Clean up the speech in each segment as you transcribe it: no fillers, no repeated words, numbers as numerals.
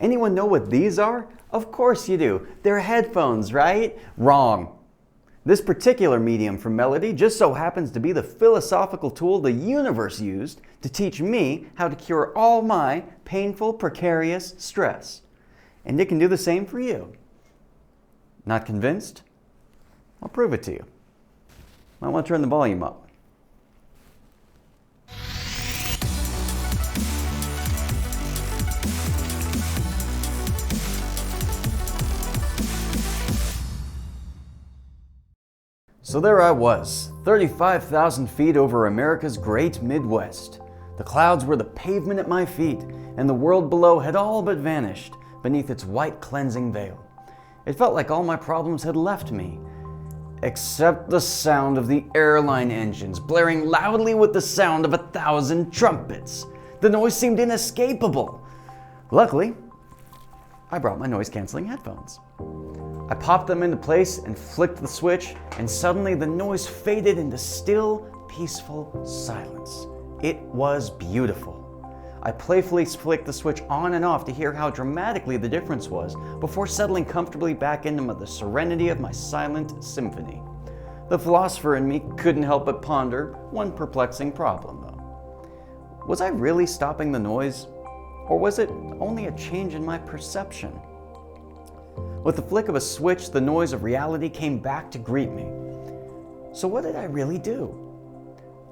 Anyone know what these are? Of course you do. They're headphones, right? Wrong. This particular medium for melody just so happens to be the philosophical tool the universe used to teach me how to cure all my painful, precarious stress. And it can do the same for you. Not convinced? I'll prove it to you. I want to turn the volume up. So there I was, 35,000 feet over America's great Midwest. The clouds were the pavement at my feet, and the world below had all but vanished beneath its white cleansing veil. It felt like all my problems had left me, except the sound of the airline engines blaring loudly with the sound of 1,000 trumpets. The noise seemed inescapable. Luckily, I brought my noise-canceling headphones. I popped them into place and flicked the switch, and suddenly the noise faded into still, peaceful silence. It was beautiful. I playfully flicked the switch on and off to hear how dramatically the difference was before settling comfortably back into the serenity of my silent symphony. The philosopher in me couldn't help but ponder one perplexing problem, though. Was I really stopping the noise, or was it only a change in my perception? With the flick of a switch, the noise of reality came back to greet me. So what did I really do?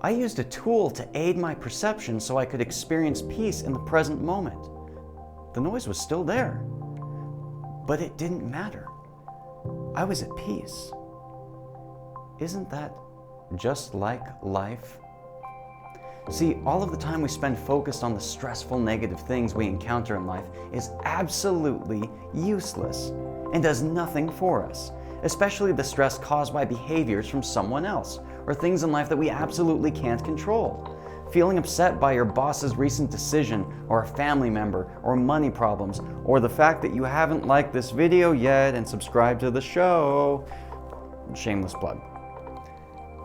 I used a tool to aid my perception so I could experience peace in the present moment. The noise was still there, but it didn't matter. I was at peace. Isn't that just like life? See, all of the time we spend focused on the stressful, negative things we encounter in life is absolutely useless and does nothing for us, especially the stress caused by behaviors from someone else or things in life that we absolutely can't control. Feeling upset by your boss's recent decision or a family member or money problems or the fact that you haven't liked this video yet and subscribed to the show. Shameless plug.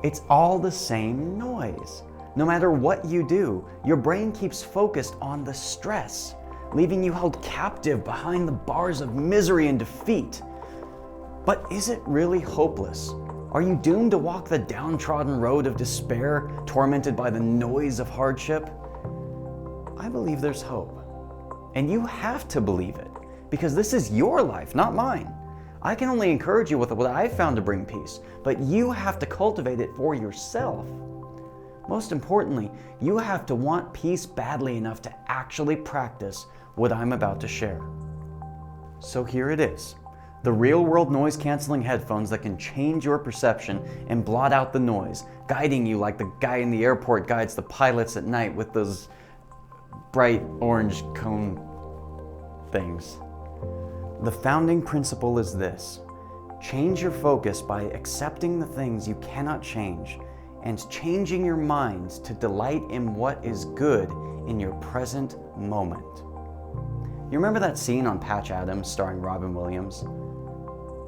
It's all the same noise. No matter what you do, your brain keeps focused on the stress, leaving you held captive behind the bars of misery and defeat. But is it really hopeless? Are you doomed to walk the downtrodden road of despair, tormented by the noise of hardship? I believe there's hope. And you have to believe it, because this is your life, not mine. I can only encourage you with what I've found to bring peace, but you have to cultivate it for yourself. Most importantly, you have to want peace badly enough to actually practice what I'm about to share. So here it is. The real-world noise-canceling headphones that can change your perception and blot out the noise, guiding you like the guy in the airport guides the pilots at night with those bright orange cone things. The founding principle is this: change your focus by accepting the things you cannot change and changing your mind to delight in what is good in your present moment. You remember that scene on Patch Adams starring Robin Williams?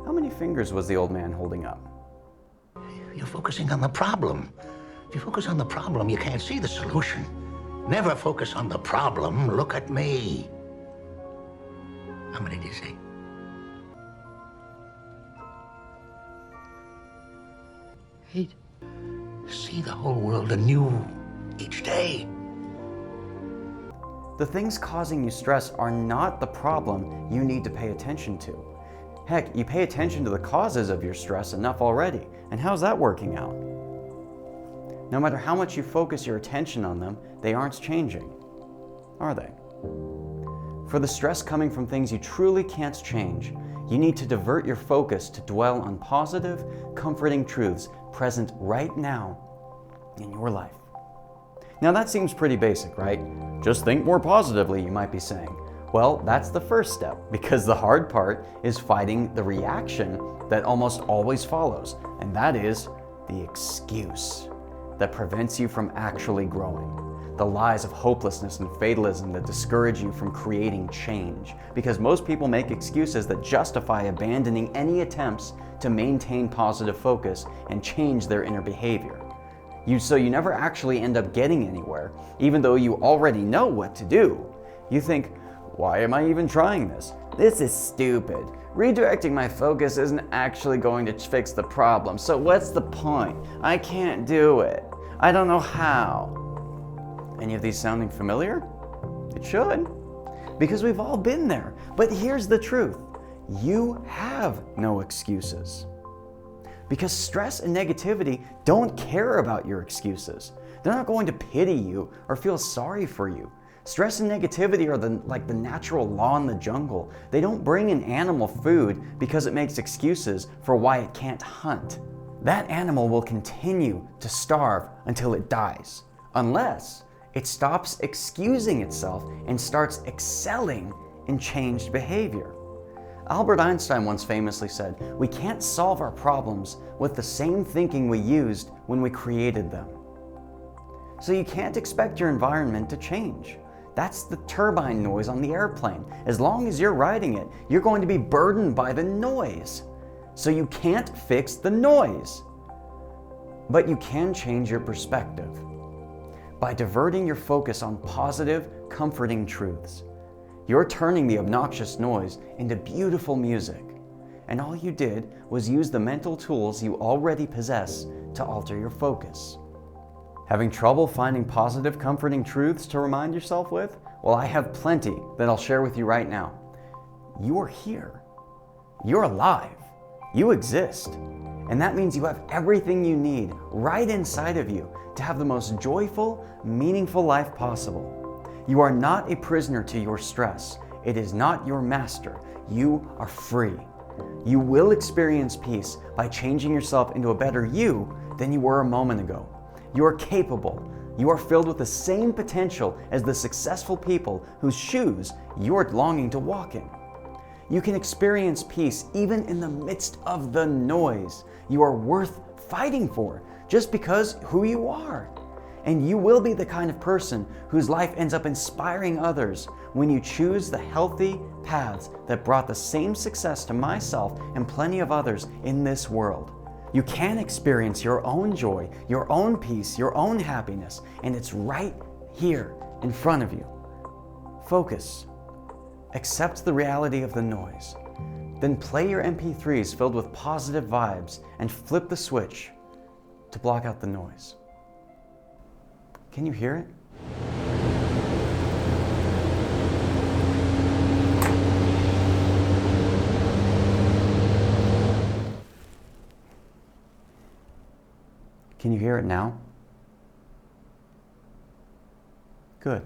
How many fingers was the old man holding up? You're focusing on the problem. If you focus on the problem, you can't see the solution. Never focus on the problem. Look at me. How many do you see? 8. See the whole world anew each day. The things causing you stress are not the problem you need to pay attention to. Heck, you pay attention to the causes of your stress enough already, and how's that working out? No matter how much you focus your attention on them, they aren't changing, are they? For the stress coming from things you truly can't change, you need to divert your focus to dwell on positive, comforting truths present right now in your life. Now that seems pretty basic, right? Just think more positively, you might be saying. Well, that's the first step, because the hard part is fighting the reaction that almost always follows, and that is the excuse that prevents you from actually growing. The lies of hopelessness and fatalism that discourage you from creating change, because most people make excuses that justify abandoning any attempts to maintain positive focus and change their inner behavior. So you never actually end up getting anywhere, even though you already know what to do. You think, Why am I even trying this? This is stupid. Redirecting my focus isn't actually going to fix the problem, so what's the point? I can't do it. I don't know how. Any of these sounding familiar? It should, because we've all been there. But here's the truth. You have no excuses. Because stress and negativity don't care about your excuses. They're not going to pity you or feel sorry for you. Stress and negativity are like the natural law in the jungle. They don't bring an animal food because it makes excuses for why it can't hunt. That animal will continue to starve until it dies, unless it stops excusing itself and starts excelling in changed behavior. Albert Einstein once famously said, "We can't solve our problems with the same thinking we used when we created them." So you can't expect your environment to change. That's the turbine noise on the airplane. As long as you're riding it, you're going to be burdened by the noise. So you can't fix the noise. But you can change your perspective by diverting your focus on positive, comforting truths. You're turning the obnoxious noise into beautiful music. And all you did was use the mental tools you already possess to alter your focus. Having trouble finding positive, comforting truths to remind yourself with? Well, I have plenty that I'll share with you right now. You are here. You're alive. You exist. And that means you have everything you need right inside of you to have the most joyful, meaningful life possible. You are not a prisoner to your stress. It is not your master. You are free. You will experience peace by changing yourself into a better you than you were a moment ago. You are capable. You are filled with the same potential as the successful people whose shoes you are longing to walk in. You can experience peace even in the midst of the noise. You are worth fighting for just because who you are. And you will be the kind of person whose life ends up inspiring others when you choose the healthy paths that brought the same success to myself and plenty of others in this world. You can experience your own joy, your own peace, your own happiness, and it's right here in front of you. Focus. Accept the reality of the noise. Then play your MP3s filled with positive vibes and flip the switch to block out the noise. Can you hear it? Can you hear it now? Good.